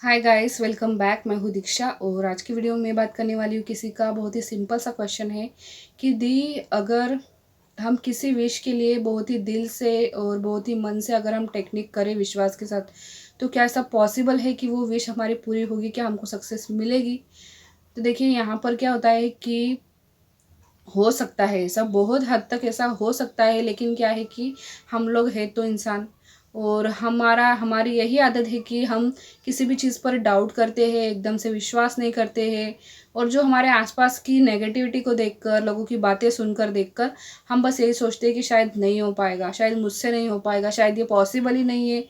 Hi guys, welcome back. मैं हूँ दीक्षा और आज की वीडियो में बात करने वाली हूँ किसी का बहुत ही सिंपल सा क्वेश्चन है कि दी अगर हम किसी विश के लिए बहुत ही दिल से और बहुत ही मन से अगर हम टेक्निक करें विश्वास के साथ, तो क्या ऐसा पॉसिबल है कि वो विश हमारी पूरी होगी? क्या हमको सक्सेस मिलेगी? तो देखिए, यहाँ पर क्या होता है कि हो सकता है ऐसा, बहुत हद तक ऐसा हो सकता है, लेकिन क्या है कि हम लोग हैं तो इंसान, और हमारी यही आदत है कि हम किसी भी चीज़ पर डाउट करते हैं, एकदम से विश्वास नहीं करते हैं। और जो हमारे आसपास की नेगेटिविटी को देखकर, लोगों की बातें सुनकर देखकर हम बस यही सोचते हैं कि शायद नहीं हो पाएगा, शायद मुझसे नहीं हो पाएगा, शायद ये पॉसिबल ही नहीं है,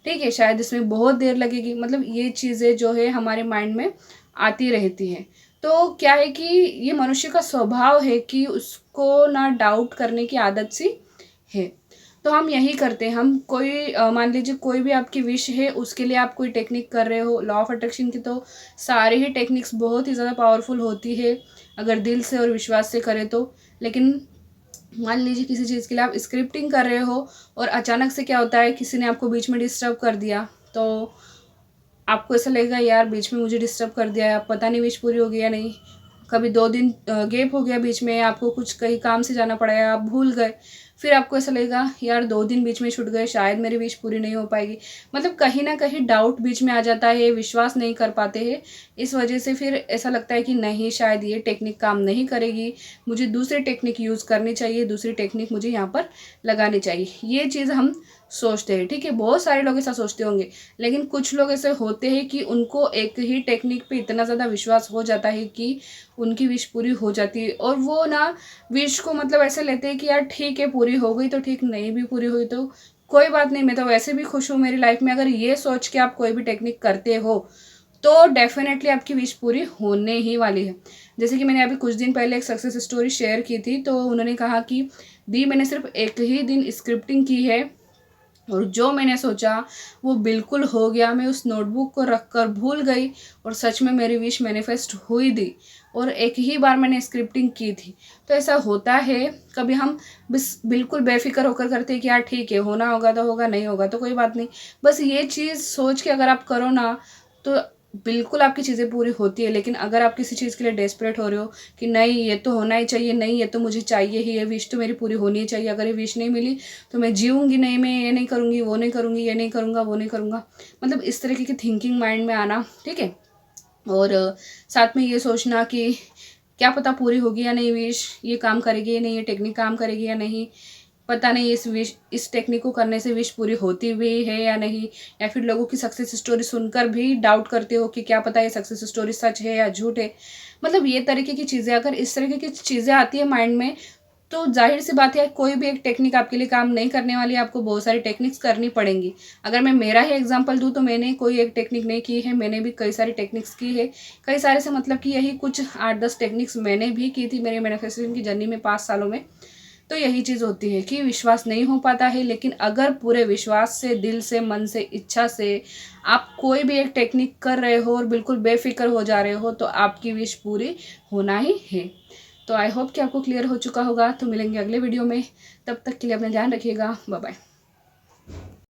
ठीक है, शायद इसमें बहुत देर लगेगी। मतलब ये चीज़ें जो है हमारे माइंड में आती रहती हैं। तो क्या है कि ये मनुष्य का स्वभाव है कि उसको ना डाउट करने की आदत सी है। तो हम यही करते हैं, हम कोई मान लीजिए कोई भी आपकी विश है, उसके लिए आप कोई टेक्निक कर रहे हो। लॉ ऑफ अट्रैक्शन की तो सारी ही टेक्निक्स बहुत ही ज़्यादा पावरफुल होती है अगर दिल से और विश्वास से करें तो। लेकिन मान लीजिए किसी चीज़ के लिए आप स्क्रिप्टिंग कर रहे हो और अचानक से क्या होता है, किसी ने आपको बीच में डिस्टर्ब कर दिया, तो आपको ऐसा लगेगा यार बीच में मुझे डिस्टर्ब कर दिया है, अब पता नहीं विश पूरी हो गई या नहीं। कभी 2 दिन गैप हो गया, बीच में आपको कुछ कहीं काम से जाना पड़ा या आप भूल गए, फिर आपको ऐसा लगेगा यार 2 दिन बीच में छूट गए, शायद मेरी विश पूरी नहीं हो पाएगी। मतलब कहीं ना कहीं डाउट बीच में आ जाता है, विश्वास नहीं कर पाते हैं। इस वजह से फिर ऐसा लगता है कि नहीं, शायद ये टेक्निक काम नहीं करेगी, मुझे दूसरी टेक्निक यूज़ करनी चाहिए, दूसरी टेक्निक मुझे यहाँ पर लगानी चाहिए। ये चीज़ हम सोचते हैं, ठीक है, बहुत सारे लोग ऐसा सोचते होंगे। लेकिन कुछ लोग ऐसे होते हैं कि उनको एक ही टेक्निक पे इतना ज़्यादा विश्वास हो जाता है कि उनकी विश पूरी हो जाती है, और वो ना विश को मतलब ऐसे लेते हैं कि यार ठीक है, पूरी हो गई तो ठीक, नहीं भी पूरी हुई तो कोई बात नहीं, मैं तो वैसे भी खुश हूँ मेरी लाइफ में। अगर ये सोच के आप कोई भी टेक्निक करते हो तो डेफिनेटली आपकी विश पूरी होने ही वाली है। जैसे कि मैंने अभी कुछ दिन पहले एक सक्सेस स्टोरी शेयर की थी, तो उन्होंने कहा कि दी मैंने सिर्फ एक ही दिन स्क्रिप्टिंग की है और जो मैंने सोचा वो बिल्कुल हो गया। मैं उस नोटबुक को रख कर भूल गई और सच में मेरी विश मैनिफेस्ट हुई थी, और एक ही बार मैंने स्क्रिप्टिंग की थी। तो ऐसा होता है, कभी हम बस बिल्कुल बेफिक्र होकर करते हैं कि यार ठीक है, होना होगा तो होगा, नहीं होगा तो कोई बात नहीं। बस ये चीज़ सोच के अगर आप करो ना, तो बिल्कुल आपकी चीज़ें पूरी होती है। लेकिन अगर आप किसी चीज़ के लिए डेस्परेट हो रहे हो कि नहीं ये तो होना ही चाहिए, नहीं ये तो मुझे चाहिए ही, ये विश तो मेरी पूरी होनी ही चाहिए, अगर ये विश नहीं मिली तो मैं जीऊँगी नहीं, मैं ये नहीं करूँगी, वो नहीं करूँगी, ये नहीं करूँगा, वो नहीं करूँगा। मतलब इस तरीके की थिंकिंग माइंड में आना, ठीक है। और साथ में ये सोचना कि क्या पता पूरी होगी या नहीं विश, ये काम करेगी या नहीं, ये टेक्निक काम करेगी या नहीं, पता नहीं इस टेक्निक को करने से विश पूरी होती भी है या नहीं। या फिर लोगों की सक्सेस स्टोरी सुनकर भी डाउट करते हो कि क्या पता ये सक्सेस स्टोरी सच है या झूठ है। मतलब ये तरीके की चीज़ें, अगर इस तरीके की चीज़ें आती है माइंड में, तो जाहिर सी बात है कोई भी एक टेक्निक आपके लिए काम नहीं करने वाली है, आपको बहुत सारी टेक्निक्स करनी पड़ेंगी। अगर मैं मेरा ही एग्जांपल दूं तो मैंने कोई एक टेक्निक नहीं की है, मैंने भी कई सारी टेक्निक्स की है। कई सारे से मतलब कि यही कुछ 8-10 टेक्निक्स मैंने भी की थी मेरे मैन्युफैक्चरिंग की जर्नी में 5 सालों में। तो यही चीज़ होती है कि विश्वास नहीं हो पाता है, लेकिन अगर पूरे विश्वास से, दिल से, मन से, इच्छा से आप कोई भी एक टेक्निक कर रहे हो और बिल्कुल बेफिक्र हो जा रहे हो, तो आपकी विश पूरी होना ही है। तो आई होप कि आपको क्लियर हो चुका होगा। तो मिलेंगे अगले वीडियो में, तब तक के लिए अपना ध्यान रखिएगा। Bye bye.